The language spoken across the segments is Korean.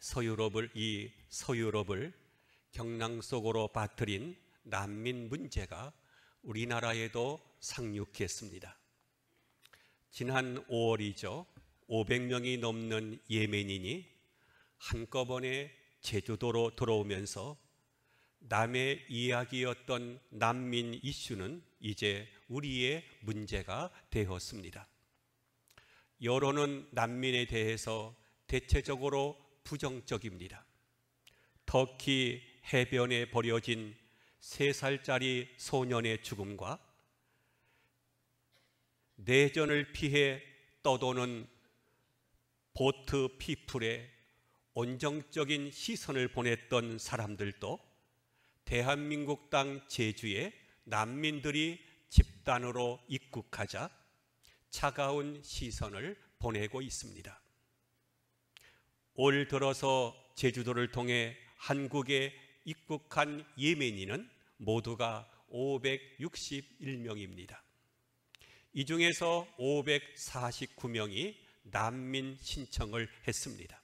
서유럽을 경랑 속으로 빠뜨린 난민 문제가 우리나라에도 상륙했습니다. 지난 5월이죠. 500명이 넘는 예멘인이 한꺼번에 제주도로 들어오면서 남의 이야기였던 난민 이슈는 이제 우리의 문제가 되었습니다. 여론은 난민에 대해서 대체적으로 부정적입니다. 터키 해변에 버려진 3살짜리 소년의 죽음과 내전을 피해 떠도는 보트 피플에 온정적인 시선을 보냈던 사람들도 대한민국 땅 제주에 난민들이 집단으로 입국하자 차가운 시선을 보내고 있습니다. 올 들어서 제주도를 통해 한국에 입국한 예멘인은 모두가 561명입니다. 이 중에서 549명이 난민 신청을 했습니다.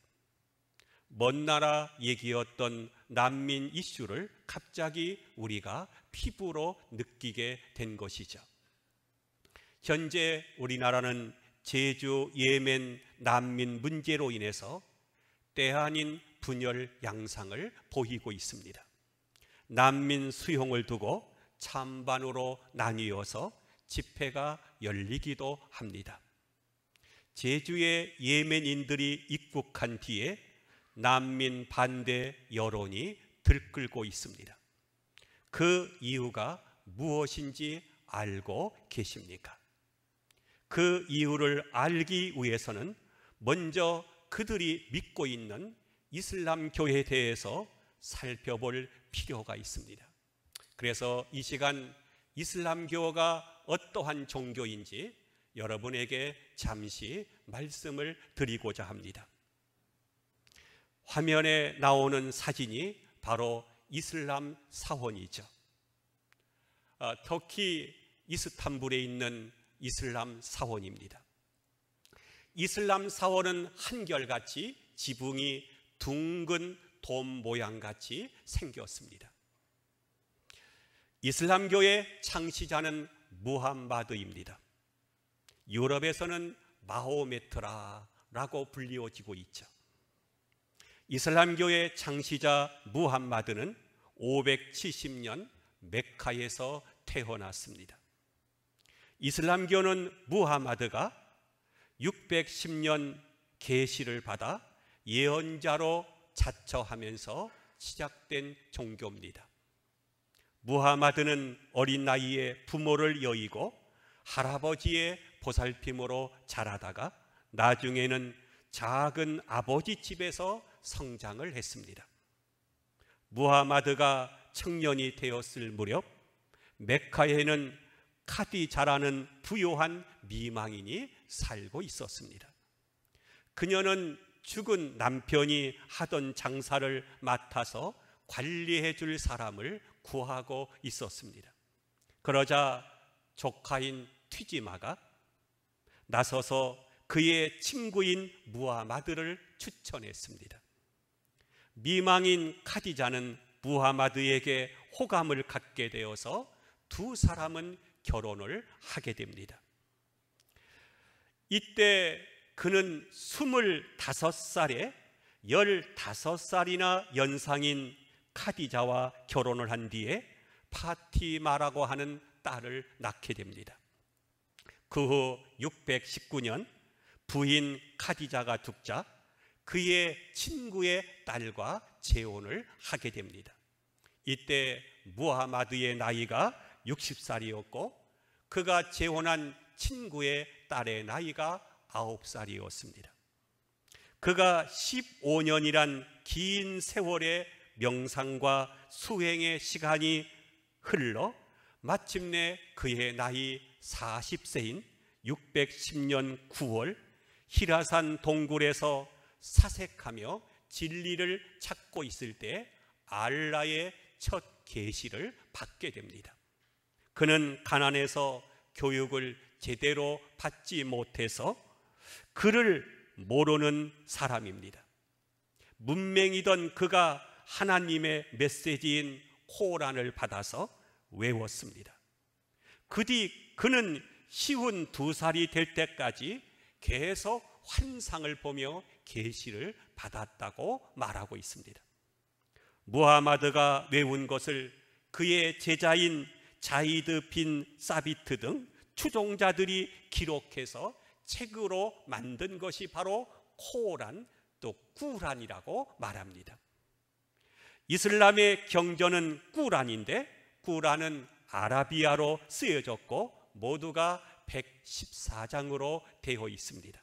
먼 나라 얘기였던 난민 이슈를 갑자기 우리가 피부로 느끼게 된 것이죠. 현재 우리나라는 제주 예멘 난민 문제로 인해서 때 아닌 분열 양상을 보이고 있습니다. 난민 수용을 두고 찬반으로 나뉘어서 집회가 열리기도 합니다. 제주에 예멘인들이 입국한 뒤에 난민 반대 여론이 들끓고 있습니다. 그 이유가 무엇인지 알고 계십니까? 그 이유를 알기 위해서는 먼저 그들이 믿고 있는 이슬람 교회에 대해서 살펴볼 필요가 있습니다. 그래서 이 시간 이슬람교가 어떠한 종교인지 여러분에게 잠시 말씀을 드리고자 합니다. 화면에 나오는 사진이 바로 이슬람 사원이죠. 터키 이스탄불에 있는 이슬람 사원입니다. 이슬람 사원은 한결같이 지붕이 둥근 돔 모양같이 생겼습니다. 이슬람교의 창시자는 무함마드입니다. 유럽에서는 마호메트라라고 불리워지고 있죠. 이슬람교의 창시자 무함마드는 570년 메카에서 태어났습니다. 이슬람교는 무함마드가 610년 계시를 받아 예언자로 자처하면서 시작된 종교입니다. 무함마드는 어린 나이에 부모를 여의고 할아버지의 보살핌으로 자라다가 나중에는 작은 아버지 집에서 성장을 했습니다. 무함마드가 청년이 되었을 무렵 메카에는 카디자라는 부유한 미망인이 살고 있었습니다. 그녀는 죽은 남편이 하던 장사를 맡아서 관리해 줄 사람을 구하고 있었습니다. 그러자 조카인 튀지마가 나서서 그의 친구인 무함마드를 추천했습니다. 미망인 카디자는 무함마드에게 호감을 갖게 되어서 두 사람은 결혼을 하게 됩니다. 이때 그는 25살에 15살이나 연상인 카디자와 결혼을 한 뒤에 파티마라고 하는 딸을 낳게 됩니다. 그 후 619년 부인 카디자가 죽자 그의 친구의 딸과 재혼을 하게 됩니다. 이때 무함마드의 나이가 60살이었고 그가 재혼한 친구의 딸의 나이가 9살이었습니다. 그가 15년이란 긴 세월의 명상과 수행의 시간이 흘러 마침내 그의 나이 40세인 610년 9월 히라산 동굴에서 사색하며 진리를 찾고 있을 때 알라의 첫 계시를 받게 됩니다. 그는 가난해서 교육을 제대로 받지 못해서 글을 모르는 사람입니다. 문맹이던 그가 하나님의 메시지인 코란을 받아서 외웠습니다. 그 뒤 그는 52살이 될 때까지 계속 환상을 보며 계시를 받았다고 말하고 있습니다. 무하마드가 외운 것을 그의 제자인 자이드 빈 사비트 등 추종자들이 기록해서 책으로 만든 것이 바로 코란, 또 꾸란이라고 말합니다. 이슬람의 경전은 꾸란인데, 꾸란은 아라비아로 쓰여졌고 모두가 114장으로 되어 있습니다.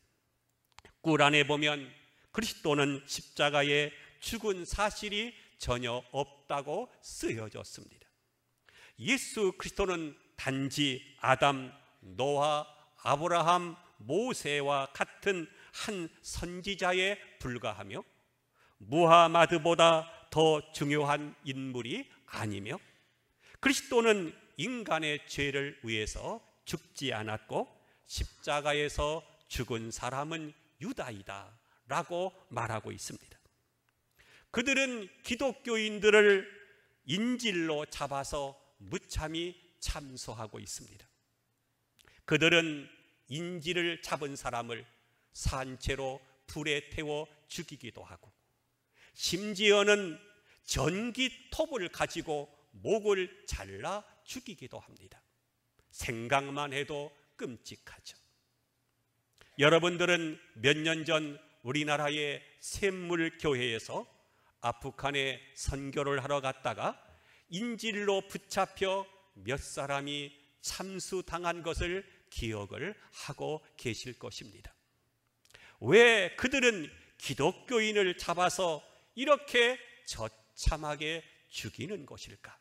꾸란에 보면 그리스도는 십자가에 죽은 사실이 전혀 없다고 쓰여졌습니다. 예수 그리스도는 단지 아담, 노아, 아브라함, 모세와 같은 한 선지자에 불과하며 무하마드보다 더 중요한 인물이 아니며, 그리스도는 인간의 죄를 위해서 죽지 않았고 십자가에서 죽은 사람은 유다이다 라고 말하고 있습니다. 그들은 기독교인들을 인질로 잡아서 무참히 참소하고 있습니다. 그들은 인질을 잡은 사람을 산채로 불에 태워 죽이기도 하고, 심지어는 전기톱을 가지고 목을 잘라 죽이기도 합니다. 생각만 해도 끔찍하죠. 여러분들은 몇 년 전 우리나라의 샘물교회에서 아프간에 선교를 하러 갔다가 인질로 붙잡혀 몇 사람이 참수당한 것을 기억을 하고 계실 것입니다. 왜 그들은 기독교인을 잡아서 이렇게 처참하게 죽이는 것일까?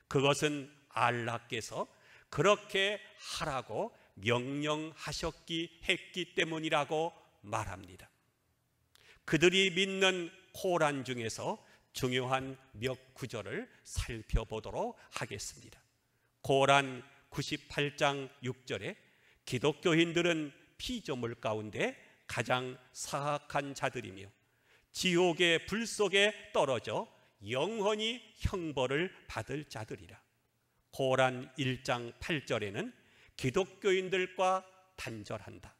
그것은 알라께서 그렇게 하라고 명령하셨기 때문이라고 말합니다. 그들이 믿는 코란 중에서 중요한 몇 구절을 살펴보도록 하겠습니다. 코란 98장 6절에 기독교인들은 피조물 가운데 가장 사악한 자들이며 지옥의 불 속에 떨어져 영원히 형벌을 받을 자들이라. 코란 1장 8절에는 기독교인들과 단절한다.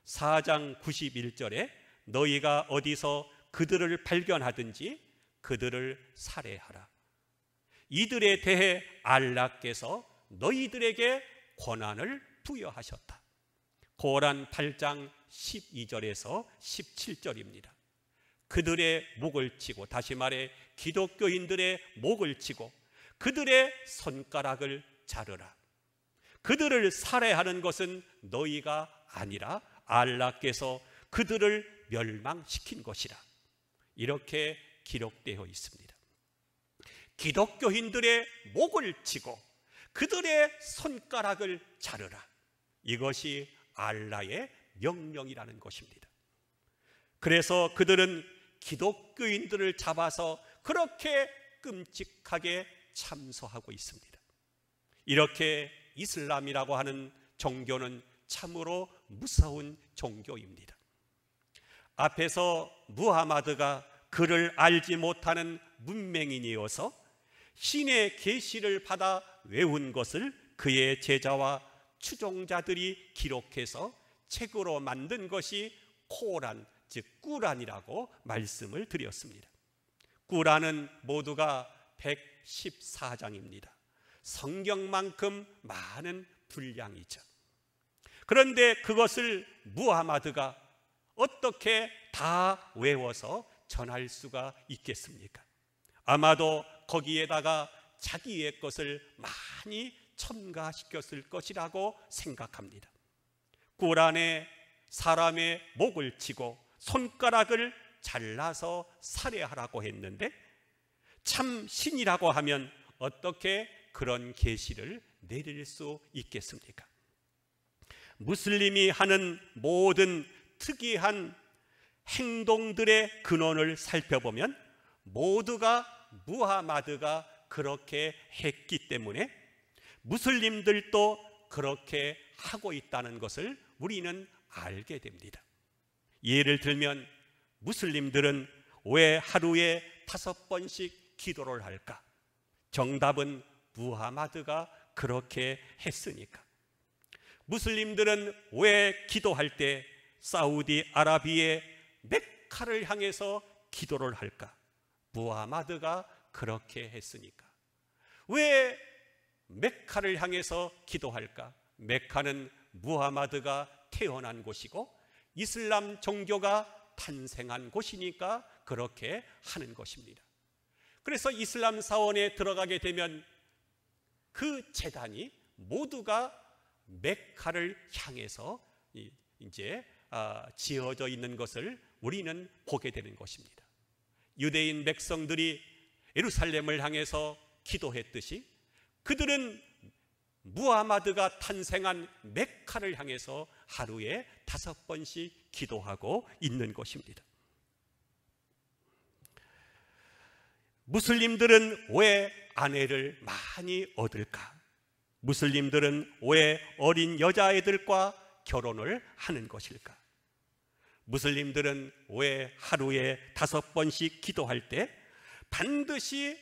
4장 91절에 너희가 어디서 그들을 발견하든지 그들을 살해하라. 이들에 대해 알라께서 너희들에게 권한을 부여하셨다. 코란 8장 12절에서 17절입니다. 그들의 목을 치고, 다시 말해 기독교인들의 목을 치고 그들의 손가락을 자르라. 그들을 살해하는 것은 너희가 아니라 알라께서 그들을 멸망시킨 것이라. 이렇게 기록되어 있습니다. 기독교인들의 목을 치고 그들의 손가락을 자르라. 이것이 알라의 명령이라는 것입니다. 그래서 그들은 기독교인들을 잡아서 그렇게 끔찍하게 참소하고 있습니다. 이렇게 이슬람이라고 하는 종교는 참으로 무서운 종교입니다. 앞에서 무하마드가 그를 알지 못하는 문맹인이어서 신의 계시를 받아 외운 것을 그의 제자와 추종자들이 기록해서 책으로 만든 것이 코란, 즉 꾸란이라고 말씀을 드렸습니다. 꾸란은 모두가 114장입니다. 성경만큼 많은 분량이죠. 그런데 그것을 무하마드가 어떻게 다 외워서 전할 수가 있겠습니까? 아마도 거기에다가 자기의 것을 많이 첨가시켰을 것이라고 생각합니다. 꾸란에 사람의 목을 치고 손가락을 잘라서 살해하라고 했는데, 참 신이라고 하면 어떻게 그런 계시를 내릴 수 있겠습니까? 무슬림이 하는 모든 특이한 행동들의 근원을 살펴보면 모두가 무하마드가 그렇게 했기 때문에 무슬림들도 그렇게 하고 있다는 것을 우리는 알게 됩니다. 예를 들면 무슬림들은 왜 하루에 5번씩 기도를 할까? 정답은 무하마드가 그렇게 했으니까. 무슬림들은 왜 기도할 때 사우디아라비아의 메카를 향해서 기도를 할까? 무하마드가 그렇게 했으니까. 왜 메카를 향해서 기도할까? 메카는 무하마드가 태어난 곳이고 이슬람 종교가 탄생한 곳이니까 그렇게 하는 것입니다. 그래서 이슬람 사원에 들어가게 되면 그 제단이 모두가 메카를 향해서 이제 지어져 있는 것을 우리는 보게 되는 것입니다. 유대인 백성들이 예루살렘을 향해서 기도했듯이 그들은 무하마드가 탄생한 메카를 향해서 하루에 5번씩 기도하고 있는 것입니다. 무슬림들은 왜 아내를 많이 얻을까? 무슬림들은 왜 어린 여자아이들과 결혼을 하는 것일까? 무슬림들은 왜 하루에 5번씩 기도할 때 반드시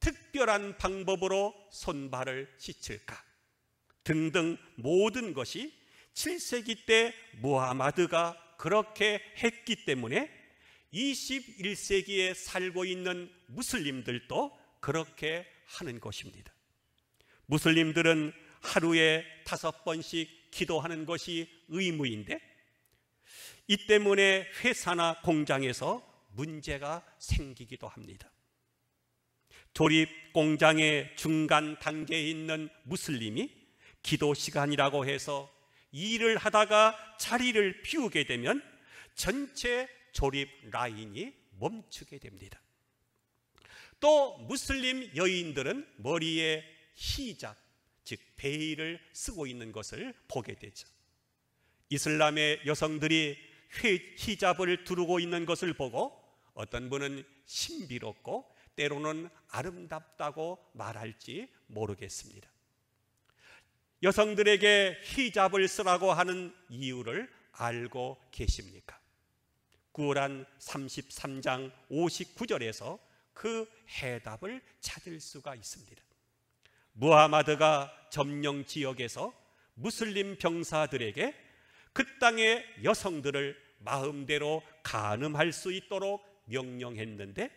특별한 방법으로 손발을 씻을까? 등등 모든 것이 7세기 때 무하마드가 그렇게 했기 때문에 21세기에 살고 있는 무슬림들도 그렇게 하는 것입니다. 무슬림들은 하루에 5번씩 기도하는 것이 의무인데 이 때문에 회사나 공장에서 문제가 생기기도 합니다. 조립 공장의 중간 단계에 있는 무슬림이 기도 시간이라고 해서 일을 하다가 자리를 비우게 되면 전체 조립 라인이 멈추게 됩니다. 또 무슬림 여인들은 머리에 히잡, 즉 베일을 쓰고 있는 것을 보게 되죠. 이슬람의 여성들이 히잡을 두르고 있는 것을 보고 어떤 분은 신비롭고 때로는 아름답다고 말할지 모르겠습니다. 여성들에게 히잡을 쓰라고 하는 이유를 알고 계십니까? 구란 33장 59절에서 그 해답을 찾을 수가 있습니다. 무하마드가 점령 지역에서 무슬림 병사들에게 그 땅의 여성들을 마음대로 간음할 수 있도록 명령했는데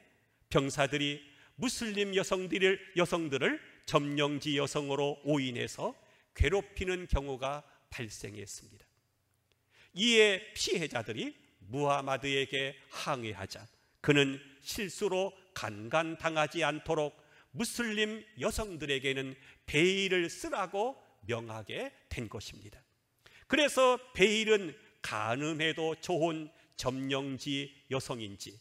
병사들이 무슬림 여성들을 점령지 여성으로 오인해서 괴롭히는 경우가 발생했습니다. 이에 피해자들이 무하마드에게 항의하자 그는 실수로 간간당하지 않도록 무슬림 여성들에게는 베일을 쓰라고 명하게 된 것입니다. 그래서 베일은 간음해도 좋은 점령지 여성인지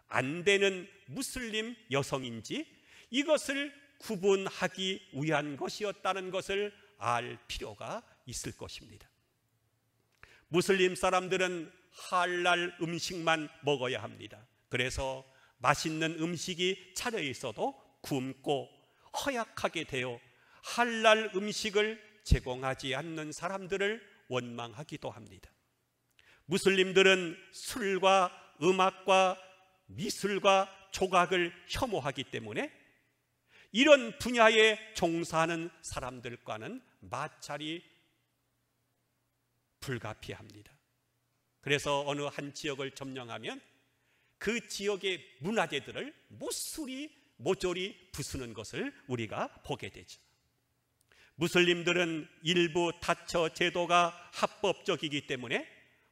안 되는 무슬림 여성인지 이것을 구분하기 위한 것이었다는 것을 알 필요가 있을 것입니다. 무슬림 사람들은 할랄 음식만 먹어야 합니다. 그래서 맛있는 음식이 차려 있어도 굶고 허약하게 되어 할랄 음식을 제공하지 않는 사람들을 원망하기도 합니다. 무슬림들은 술과 음악과 미술과 조각을 혐오하기 때문에 이런 분야에 종사하는 사람들과는 마찰이 불가피합니다. 그래서 어느 한 지역을 점령하면 그 지역의 문화재들을 모조리 부수는 것을 우리가 보게 되죠. 무슬림들은 일부 다처 제도가 합법적이기 때문에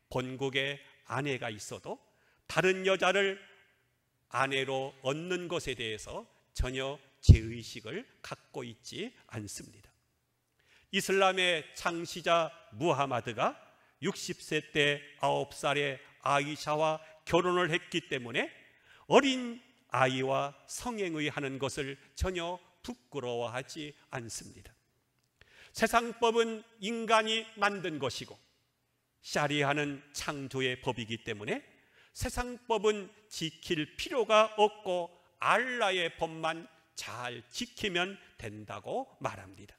본국에 아내가 있어도 다른 여자를 아내로 얻는 것에 대해서 전혀 죄의식을 갖고 있지 않습니다. 이슬람의 창시자 무하마드가 60세 때 9살의 아이샤와 결혼을 했기 때문에 어린 아이와 성행위 하는 것을 전혀 부끄러워하지 않습니다. 세상법은 인간이 만든 것이고 샤리아는 창조의 법이기 때문에 세상법은 지킬 필요가 없고 알라의 법만 잘 지키면 된다고 말합니다.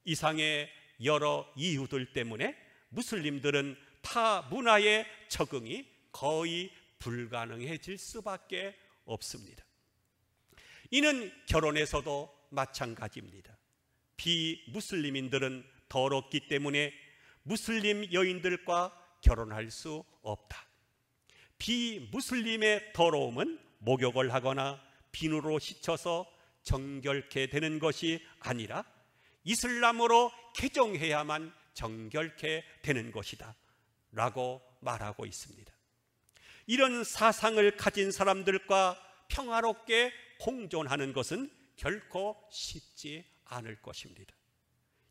이상의 여러 이유들 때문에 무슬림들은 타 문화의 적응이 거의 불가능해질 수밖에 없습니다. 이는 결혼에서도 마찬가지입니다. 비무슬림인들은 더럽기 때문에 무슬림 여인들과 결혼할 수 없다. 비무슬림의 더러움은 목욕을 하거나 비누로 씻어서 정결케 되는 것이 아니라 이슬람으로 개종해야만 정결케 되는 것이다 라고 말하고 있습니다. 이런 사상을 가진 사람들과 평화롭게 공존하는 것은 결코 쉽지 않을 것입니다.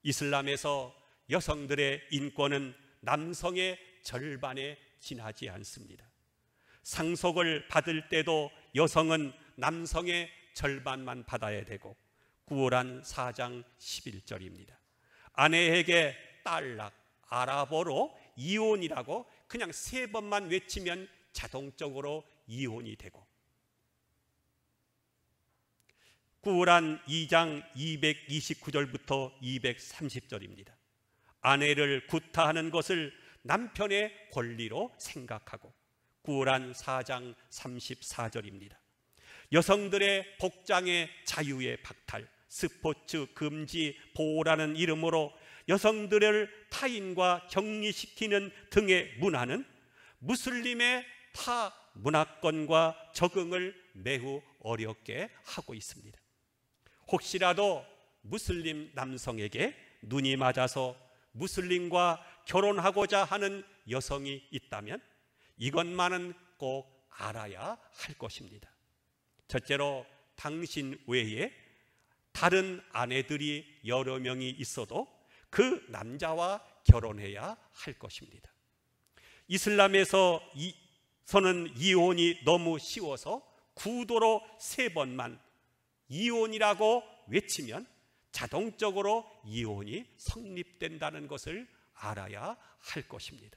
이슬람에서 여성들의 인권은 남성의 절반에 지나지 않습니다. 상속을 받을 때도 여성은 남성의 절반만 받아야 되고, 구란 4장 11절입니다. 아내에게 딸락, 아랍어로 이혼이라고 그냥 3번만 외치면 자동적으로 이혼이 되고, 구란 2장 229절부터 230절입니다. 아내를 구타하는 것을 남편의 권리로 생각하고, 구란 4장 34절입니다. 여성들의 복장의 자유의 박탈, 스포츠 금지 보호라는 이름으로 여성들을 타인과 격리시키는 등의 문화는 무슬림의 타 문화권과 적응을 매우 어렵게 하고 있습니다. 혹시라도 무슬림 남성에게 눈이 맞아서 무슬림과 결혼하고자 하는 여성이 있다면 이것만은 꼭 알아야 할 것입니다. 첫째로, 당신 외에 다른 아내들이 여러 명이 있어도 그 남자와 결혼해야 할 것입니다. 이슬람에서는 이혼이 너무 쉬워서 구도로 3번만 이혼이라고 외치면 자동적으로 이혼이 성립된다는 것을 알아야 할 것입니다.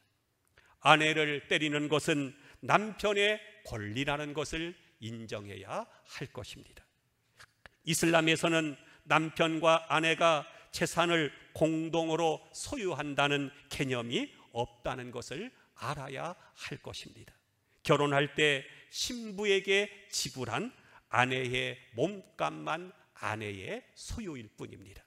아내를 때리는 것은 남편의 권리라는 것을 인정해야 할 것입니다. 이슬람에서는 남편과 아내가 재산을 공동으로 소유한다는 개념이 없다는 것을 알아야 할 것입니다. 결혼할 때 신부에게 지불한 아내의 몸값만 아내의 소유일 뿐입니다.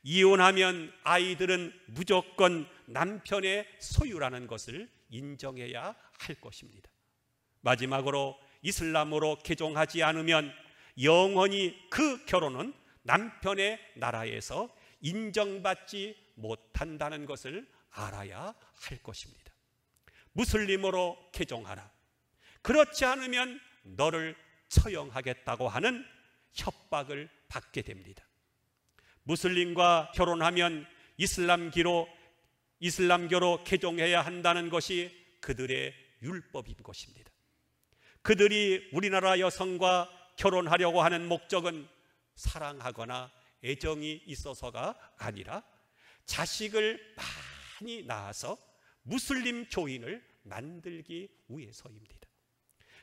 이혼하면 아이들은 무조건 남편의 소유라는 것을 인정해야 할 것입니다. 마지막으로, 이슬람으로 개종하지 않으면 영원히 그 결혼은 남편의 나라에서 인정받지 못한다는 것을 알아야 할 것입니다. 무슬림으로 개종하라, 그렇지 않으면 너를 처형하겠다고 하는 협박을 받게 됩니다. 무슬림과 결혼하면 이슬람교로 개종해야 한다는 것이 그들의 율법인 것입니다. 그들이 우리나라 여성과 결혼하려고 하는 목적은 사랑하거나 애정이 있어서가 아니라 자식을 많이 낳아서 무슬림 교인을 만들기 위해서입니다.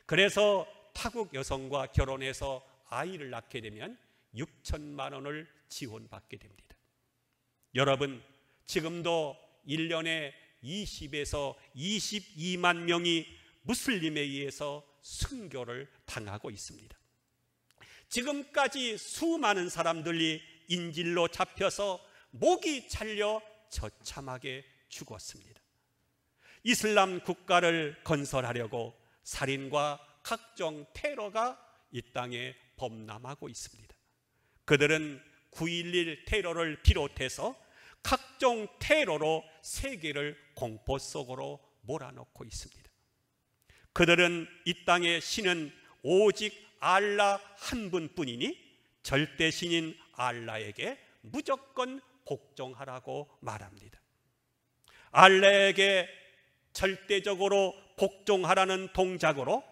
그래서 타국 여성과 결혼해서 아이를 낳게 되면 6천만 원을 지원받게 됩니다. 여러분, 지금도 1년에 20에서 22만 명이 무슬림에 의해서 순교를 당하고 있습니다. 지금까지 수많은 사람들이 인질로 잡혀서 목이 잘려 처참하게 죽었습니다. 이슬람 국가를 건설하려고 살인과 각종 테러가 이 땅에 범람하고 있습니다. 그들은 9.11 테러를 비롯해서 각종 테러로 세계를 공포 속으로 몰아넣고 있습니다. 그들은 이 땅의 신은 오직 알라 한 분뿐이니 절대 신인 알라에게 무조건 복종하라고 말합니다. 알라에게 절대적으로 복종하라는 동작으로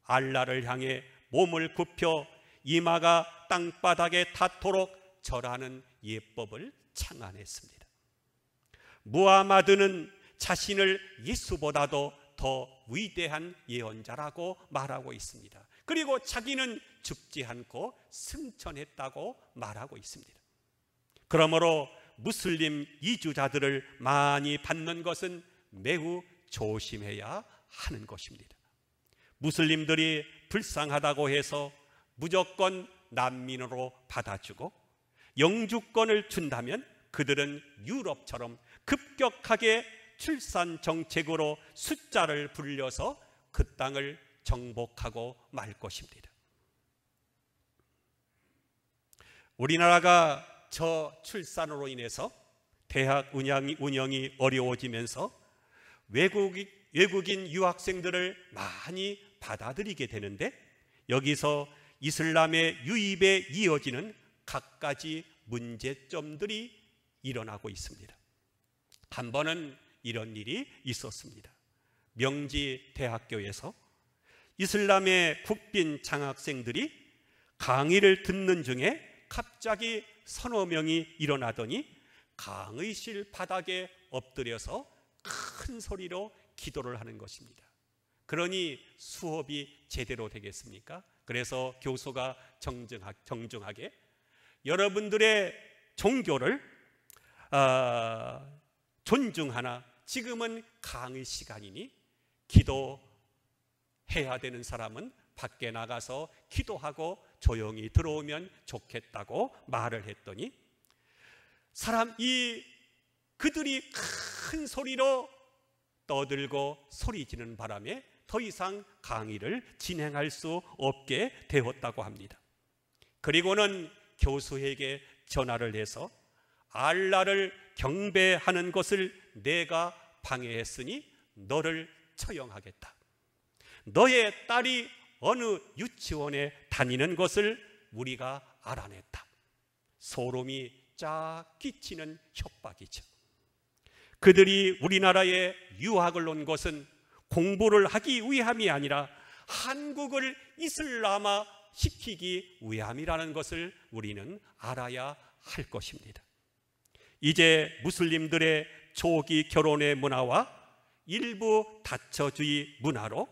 알라를 향해 몸을 굽혀 이마가 땅바닥에 닿도록 절하는 예법을 창안했습니다. 무하마드는 자신을 예수보다도 더 위대한 예언자라고 말하고 있습니다. 그리고 자기는 죽지 않고 승천했다고 말하고 있습니다. 그러므로 무슬림 이주자들을 많이 받는 것은 매우 조심해야 하는 것입니다. 무슬림들이 불쌍하다고 해서 무조건 난민으로 받아주고 영주권을 준다면 그들은 유럽처럼 급격하게 출산 정책으로 숫자를 불려서 그 땅을 정복하고 말 것입니다. 우리나라가 저출산으로 인해서 대학 운영이 어려워지면서 외국인 유학생들을 많이 받아들이게 되는데, 여기서 이슬람의 유입에 이어지는 갖가지 문제점들이 일어나고 있습니다. 한 번은 이런 일이 있었습니다. 명지 대학교에서 이슬람의 국빈 장학생들이 강의를 듣는 중에 갑자기 서너 명이 일어나더니 강의실 바닥에 엎드려서 큰 소리로 기도를 하는 것입니다. 그러니 수업이 제대로 되겠습니까? 그래서 교수가 정중하게 여러분들의 종교를 존중하나 지금은 강의 시간이니 기도해야 되는 사람은 밖에 나가서 기도하고 조용히 들어오면 좋겠다고 말을 했더니 그들이 큰 소리로 떠들고 소리지는 바람에 더 이상 강의를 진행할 수 없게 되었다고 합니다. 그리고는 교수에게 전화를 해서 알라를 경배하는 것을 내가 방해했으니 너를 처형하겠다. 너의 딸이 어느 유치원에 다니는 것을 우리가 알아냈다. 소름이 쫙 끼치는 협박이죠. 그들이 우리나라에 유학을 온 것은 공부를 하기 위함이 아니라 한국을 이슬람화 시키기 위함이라는 것을 우리는 알아야 할 것입니다. 이제 무슬림들의 조기 결혼의 문화와 일부 다처주의 문화로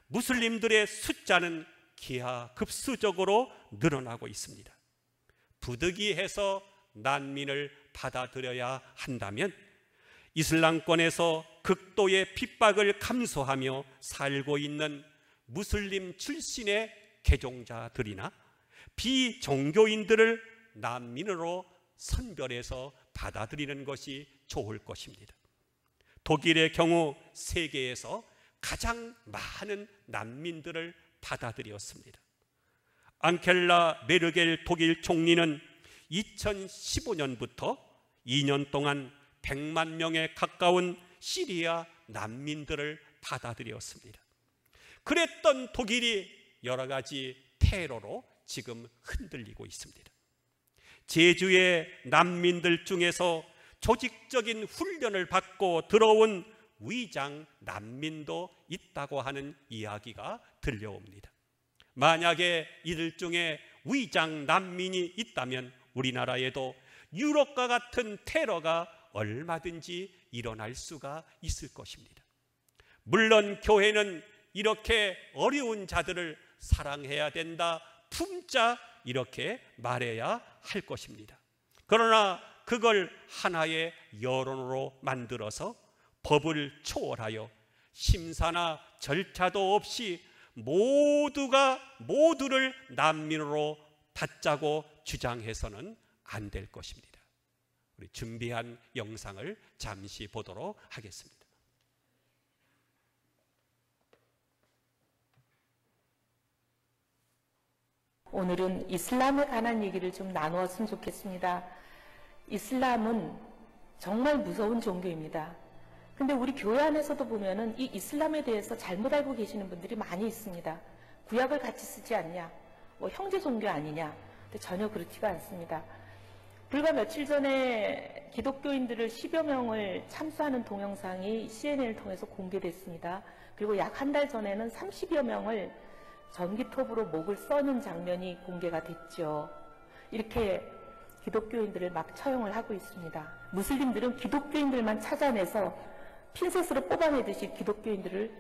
무슬림들의 숫자는 기하급수적으로 늘어나고 있습니다. 부득이해서 난민을 받아들여야 한다면 이슬람권에서 극도의 핍박을 감수하며 살고 있는 무슬림 출신의 개종자들이나 비종교인들을 난민으로 선별해서 받아들이는 것이 좋을 것입니다. 독일의 경우 세계에서 가장 많은 난민들을 받아들였습니다. 앙켈라 메르겔 독일 총리는 2015년부터 2년 동안 100만 명에 가까운 시리아 난민들을 받아들였습니다. 그랬던 독일이 여러 가지 테러로 지금 흔들리고 있습니다. 제주의 난민들 중에서 조직적인 훈련을 받고 들어온 위장 난민도 있다고 하는 이야기가 들려옵니다. 만약에 이들 중에 위장 난민이 있다면 우리나라에도 유럽과 같은 테러가 얼마든지 일어날 수가 있을 것입니다. 물론 교회는 이렇게 어려운 자들을 사랑해야 된다, 품자 이렇게 말해야 할 것입니다. 그러나 그걸 하나의 여론으로 만들어서 법을 초월하여 심사나 절차도 없이 모두를 난민으로 받자고 주장해서는 안 될 것입니다. 우리 준비한 영상을 잠시 보도록 하겠습니다. 오늘은 이슬람에 관한 얘기를 좀 나누었으면 좋겠습니다. 이슬람은 정말 무서운 종교입니다. 근데 우리 교회 안에서도 보면은 이 이슬람에 대해서 잘못 알고 계시는 분들이 많이 있습니다. 구약을 같이 쓰지 않냐, 뭐 형제 종교 아니냐. 근데 전혀 그렇지가 않습니다. 불과 며칠 전에 기독교인들을 10여 명을 참수하는 동영상이 CNN을 통해서 공개됐습니다. 그리고 약 한 달 전에는 30여 명을 전기톱으로 목을 써는 장면이 공개가 됐죠. 이렇게 기독교인들을 막 처형을 하고 있습니다. 무슬림들은 기독교인들만 찾아내서 핀셋으로 뽑아내듯이 기독교인들을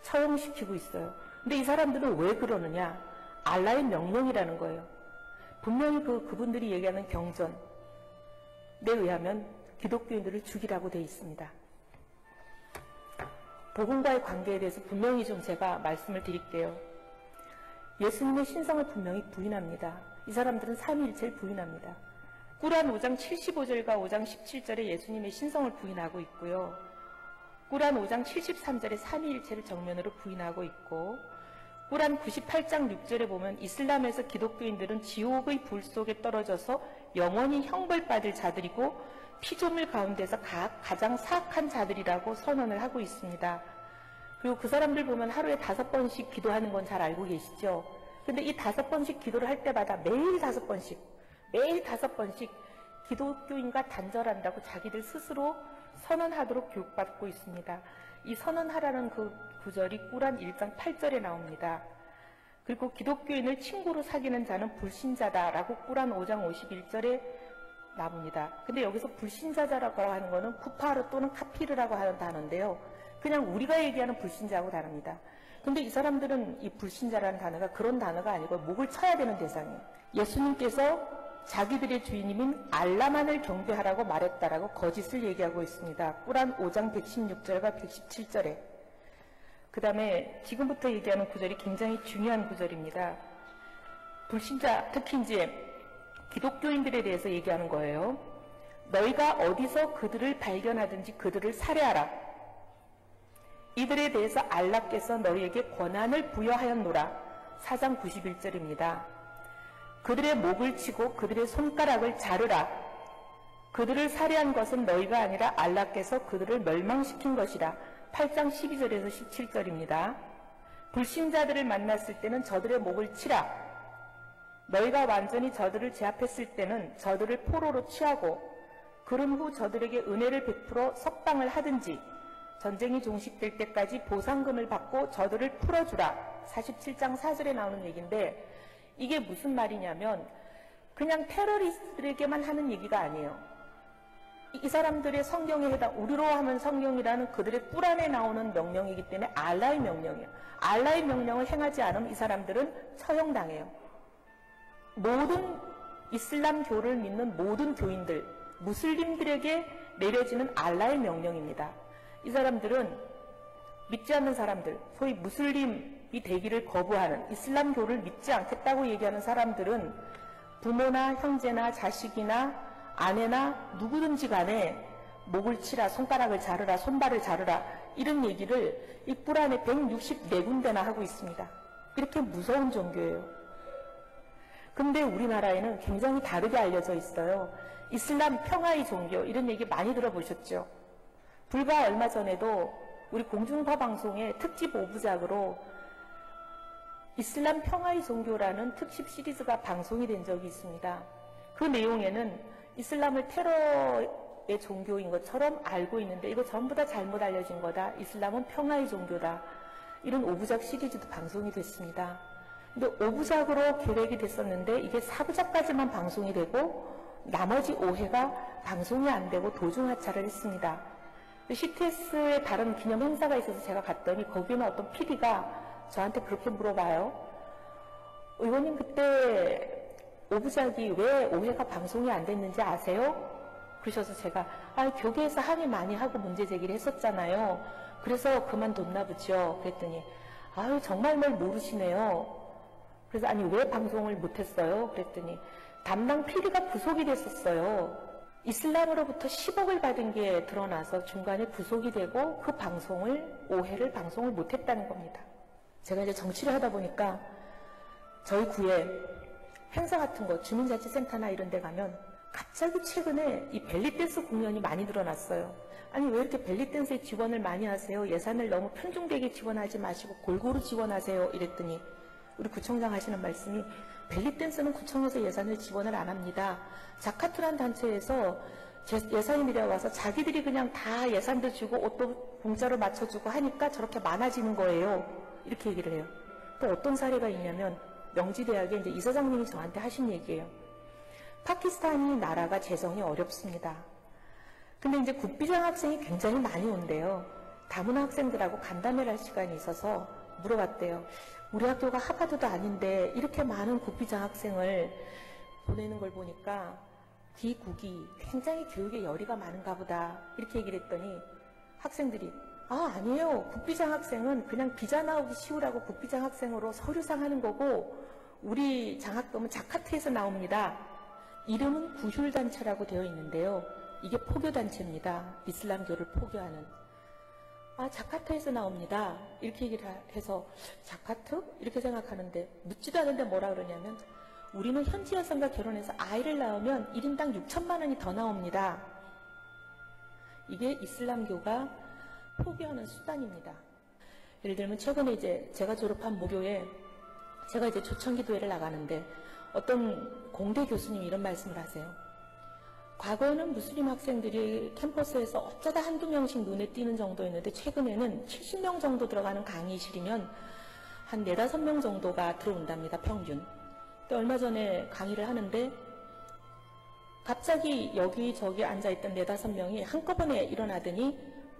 처형시키고 있어요. 근데 이 사람들은 왜 그러느냐? 알라의 명령이라는 거예요. 분명히 그분들이 얘기하는 경전에 의하면 기독교인들을 죽이라고 돼 있습니다. 복음과의 관계에 대해서 분명히 좀 제가 말씀을 드릴게요. 예수님의 신성을 분명히 부인합니다. 이 사람들은 삼위일체를 부인합니다. 꾸란 5장 75절과 5장 17절에 예수님의 신성을 부인하고 있고요. 꾸란 5장 73절에 삼위일체를 정면으로 부인하고 있고, 꾸란 98장 6절에 보면 이슬람에서 기독교인들은 지옥의 불 속에 떨어져서 영원히 형벌받을 자들이고 피조물 가운데서 가장 사악한 자들이라고 선언을 하고 있습니다. 그리고 그 사람들 보면 하루에 5번씩 기도하는 건 잘 알고 계시죠? 근데 이 5번씩 기도를 할 때마다 매일 5번씩 기독교인과 단절한다고 자기들 스스로 선언하도록 교육받고 있습니다. 이 선언하라는 그 구절이 꾸란 1장 8절에 나옵니다. 그리고 기독교인을 친구로 사귀는 자는 불신자다라고 꾸란 5장 51절에 나옵니다. 근데 여기서 불신자라고 하는 거는 쿠파르 또는 카피르라고 하는 단어인데요. 그냥 우리가 얘기하는 불신자하고 다릅니다. 근데 이 사람들은 이 불신자라는 단어가 그런 단어가 아니고 목을 쳐야 되는 대상이에요. 예수님께서 자기들의 주인님인 알라만을 경배하라고 말했다라고 거짓을 얘기하고 있습니다. 꾸란 5장 116절과 117절에. 그 다음에 지금부터 얘기하는 구절이 굉장히 중요한 구절입니다. 불신자, 특히 이제 기독교인들에 대해서 얘기하는 거예요. 너희가 어디서 그들을 발견하든지 그들을 살해하라. 이들에 대해서 알라께서 너희에게 권한을 부여하였노라. 4장 91절입니다. 그들의 목을 치고 그들의 손가락을 자르라. 그들을 살해한 것은 너희가 아니라 알라께서 그들을 멸망시킨 것이라. 8장 12절에서 17절입니다. 불신자들을 만났을 때는 저들의 목을 치라. 너희가 완전히 저들을 제압했을 때는 저들을 포로로 취하고 그런 후 저들에게 은혜를 베풀어 석방을 하든지 전쟁이 종식될 때까지 보상금을 받고 저들을 풀어주라. 47장 4절에 나오는 얘기인데 이게 무슨 말이냐면 그냥 테러리스트들에게만 하는 얘기가 아니에요. 이 사람들의 성경에 해당 우리로 하면 성경이라는 그들의 꿀 안에 나오는 명령이기 때문에 알라의 명령이에요. 알라의 명령을 행하지 않으면 이 사람들은 처형당해요. 모든 이슬람교를 믿는 모든 교인들, 무슬림들에게 내려지는 알라의 명령입니다. 이 사람들은 믿지 않는 사람들, 소위 무슬림이 되기를 거부하는 이슬람교를 믿지 않겠다고 얘기하는 사람들은 부모나 형제나 자식이나 아내나 누구든지 간에 목을 치라, 손가락을 자르라, 손발을 자르라 이런 얘기를 이 꾸란에 164군데나 하고 있습니다. 이렇게 무서운 종교예요. 근데 우리나라에는 굉장히 다르게 알려져 있어요. 이슬람 평화의 종교 이런 얘기 많이 들어보셨죠? 불과 얼마 전에도 우리 공중파 방송에 특집 5부작으로 이슬람 평화의 종교라는 특집 시리즈가 방송이 된 적이 있습니다. 그 내용에는 이슬람을 테러의 종교인 것처럼 알고 있는데 이거 전부 다 잘못 알려진 거다. 이슬람은 평화의 종교다. 이런 5부작 시리즈도 방송이 됐습니다. 근데 5부작으로 계획이 됐었는데 이게 4부작까지만 방송이 되고 나머지 5회가 방송이 안 되고 도중 하차를 했습니다. CTS의 다른 기념 행사가 있어서 제가 갔더니 거기는 어떤 PD가 저한테 그렇게 물어봐요. 의원님 그때 5부작이 왜 5회가 방송이 안 됐는지 아세요? 그러셔서 제가 교계에서 항의 많이 하고 문제 제기를 했었잖아요. 그래서 그만뒀나 보죠. 그랬더니 정말 뭘 모르시네요. 그래서 왜 방송을 못했어요? 그랬더니 담당 PD가 구속이 됐었어요. 이슬람으로부터 10억을 받은 게 드러나서 중간에 구속이 되고 그 방송을 5회를 방송을 못했다는 겁니다. 제가 이제 정치를 하다 보니까 저희 구에 행사 같은 거 주민자치센터나 이런 데 가면 갑자기 최근에 이 벨리댄스 공연이 많이 늘어났어요. 아니 왜 이렇게 벨리댄스에 지원을 많이 하세요? 예산을 너무 편중되게 지원하지 마시고 골고루 지원하세요. 이랬더니 우리 구청장 하시는 말씀이 벨리댄스는 구청에서 예산을 지원을 안 합니다. 자카투란 단체에서 예산이 내려와서 자기들이 그냥 다 예산도 주고 옷도 공짜로 맞춰주고 하니까 저렇게 많아지는 거예요. 이렇게 얘기를 해요. 또 어떤 사례가 있냐면 명지대학에 이제 이사장님이 저한테 하신 얘기예요. 파키스탄이 나라가 재정이 어렵습니다. 근데 이제 국비장 학생이 굉장히 많이 온대요. 다문화 학생들하고 간담회를 할 시간이 있어서 물어봤대요. 우리 학교가 하버드도 아닌데 이렇게 많은 국비장 학생을 보내는 걸 보니까 기국이 굉장히 교육에 열의가 많은가 보다 이렇게 얘기를 했더니 학생들이 아니에요. 국비장학생은 그냥 비자 나오기 쉬우라고 국비장학생으로 서류상 하는 거고 우리 장학금은 자카트에서 나옵니다. 이름은 구휼단체라고 되어 있는데요. 이게 포교단체입니다. 이슬람교를 포교하는. 자카트에서 나옵니다. 이렇게 얘기를 해서 자카트? 이렇게 생각하는데 묻지도 않은데 뭐라 그러냐면 우리는 현지 여성과 결혼해서 아이를 낳으면 1인당 6천만 원이 더 나옵니다. 이게 이슬람교가 포교하는 수단입니다. 예를 들면 최근에 이제 제가 졸업한 모교에 제가 이제 초청기도회를 나가는데 어떤 공대 교수님이 이런 말씀을 하세요. 과거에는 무슬림 학생들이 캠퍼스에서 어쩌다 한두 명씩 눈에 띄는 정도였는데 최근에는 70명 정도 들어가는 강의실이면 한 4, 5명 정도가 들어온답니다. 평균. 얼마 전에 강의를 하는데 갑자기 여기저기 앉아있던 4, 5명이 한꺼번에 일어나더니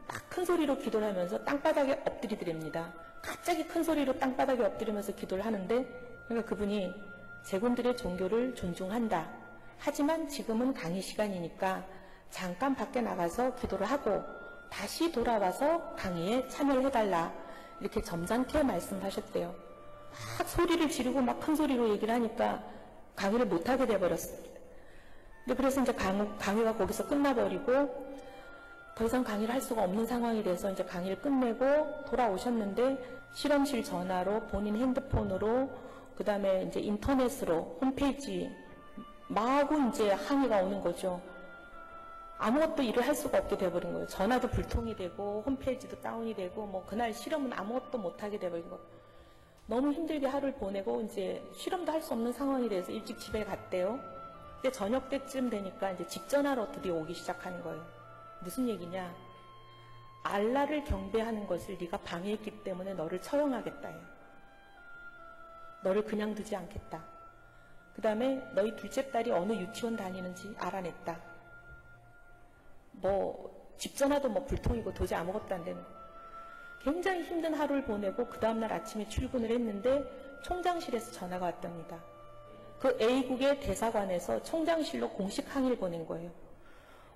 막 큰 소리로 기도를 하면서 땅바닥에 엎드리더랍니다. 갑자기 큰 소리로 땅바닥에 엎드리면서 기도를 하는데 그러니까 그분이 제군들의 종교를 존중한다. 하지만 지금은 강의 시간이니까 잠깐 밖에 나가서 기도를 하고 다시 돌아와서 강의에 참여를 해달라. 이렇게 점잖게 말씀하셨대요. 막 소리를 지르고 막 큰 소리로 얘기를 하니까 강의를 못하게 돼버렸어요. 근데 그래서 이제 강의가 거기서 끝나버리고 더 이상 강의를 할 수가 없는 상황이 돼서 이제 강의를 끝내고 돌아오셨는데 실험실 전화로 본인 핸드폰으로 그 다음에 이제 인터넷으로 홈페이지 마구 이제 항의가 오는 거죠. 아무것도 일을 할 수가 없게 돼버린 거예요. 전화도 불통이 되고 홈페이지도 다운이 되고 뭐 그날 실험은 아무것도 못하게 돼버린 거예요. 너무 힘들게 하루를 보내고 이제 실험도 할 수 없는 상황이 돼서 일찍 집에 갔대요. 근데 저녁 때쯤 되니까 이제 집 전화로 드디어 오기 시작하는 거예요. 무슨 얘기냐? 알라를 경배하는 것을 네가 방해했기 때문에 너를 처형하겠다. 너를 그냥 두지 않겠다. 그 다음에 너희 둘째 딸이 어느 유치원 다니는지 알아냈다. 집 전화도 불통이고 도저히 아무것도 안 되는. 굉장히 힘든 하루를 보내고 그 다음날 아침에 출근을 했는데 총장실에서 전화가 왔답니다. 그 A국의 대사관에서 총장실로 공식 항의를 보낸 거예요.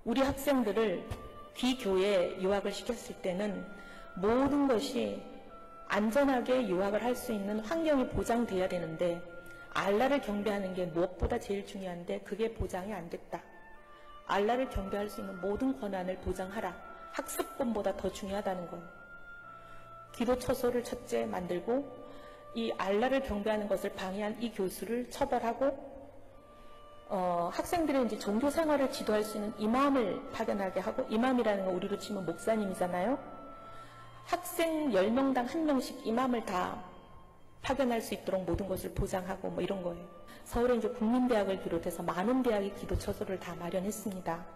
우리 학생들을 귀교에 유학을 시켰을 때는 모든 것이 안전하게 유학을 할 수 있는 환경이 보장돼야 되는데 알라를 경배하는 게 무엇보다 제일 중요한데 그게 보장이 안 됐다. 알라를 경배할 수 있는 모든 권한을 보장하라. 학습권보다 더 중요하다는 거예요. 기도 처소를 첫째 만들고 이 알라를 경배하는 것을 방해한 이 교수를 처벌하고 학생들의 이제 종교 생활을 지도할 수 있는 이맘을 파견하게 하고, 이맘이라는 건 우리로 치면 목사님이잖아요. 학생 10명당 1명씩 이맘을 다 파견할 수 있도록 모든 것을 보장하고 이런 거예요. 서울에 이제 국민대학을 비롯해서 많은 대학이 기도처소를 다 마련했습니다.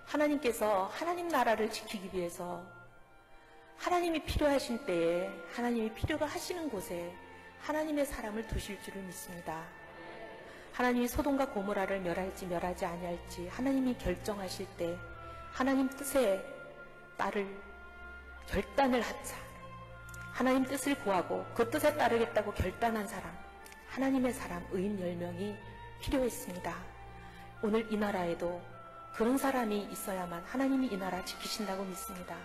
하나님께서 하나님 나라를 지키기 위해서 하나님이 필요하신 때에 하나님이 필요가 하시는 곳에 하나님의 사람을 두실 줄을 믿습니다. 하나님이 소돔과 고모라를 멸할지 멸하지 아니할지 하나님이 결정하실 때 하나님 뜻에 따를 결단을 하자. 하나님 뜻을 구하고 그 뜻에 따르겠다고 결단한 사람, 하나님의 사람 의인 10명이 필요했습니다. 오늘 이 나라에도 그런 사람이 있어야만 하나님이 이 나라 지키신다고 믿습니다.